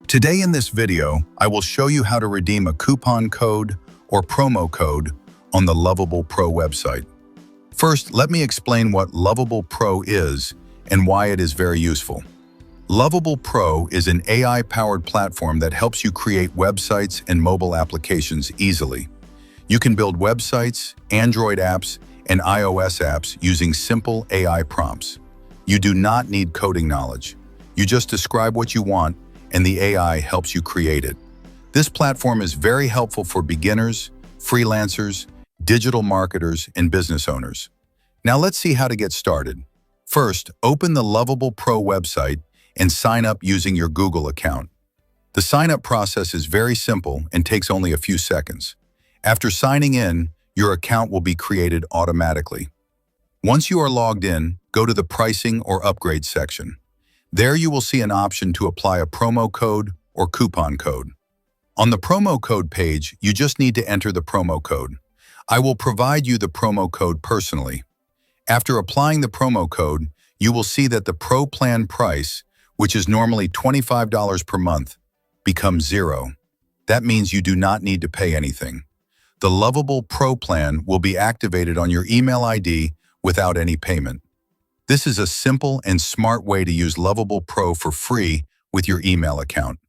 Today in this video, I will show you how to redeem a coupon code or promo code on the Loveable Pro website. First, let me explain what Loveable Pro is and why it is very useful. Loveable Pro is an AI-powered platform that helps you create websites and mobile applications easily. You can build websites, Android apps, and iOS apps using simple AI prompts. You do not need coding knowledge. You just describe what you want, and the AI helps you create it. This platform is very helpful for beginners, freelancers, digital marketers, and business owners. Now let's see how to get started. First, open the Loveable Pro website and sign up using your Google account. The sign-up process is very simple and takes only a few seconds. After signing in, your account will be created automatically. Once you are logged in, go to the pricing or upgrade section. There you will see an option to apply a promo code or coupon code. On the promo code page, you just need to enter the promo code. I will provide you the promo code personally. After applying the promo code, you will see that the Pro plan price, which is normally $25 per month, becomes $0. That means you do not need to pay anything. The Loveable Pro plan will be activated on your email ID without any payment. This is a simple and smart way to use Loveable Pro for free with your email account.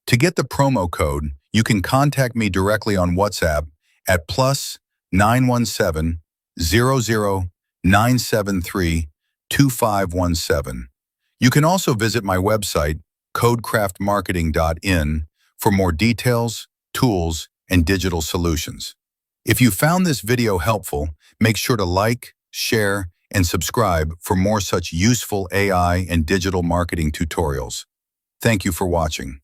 To get the promo code, you can contact me directly on WhatsApp at +917 00 973 2517. You can also visit my website, CodeCraftMarketing.in, for more details, tools, and digital solutions. If you found this video helpful, make sure to like, share, and subscribe for more such useful AI and digital marketing tutorials. Thank you for watching.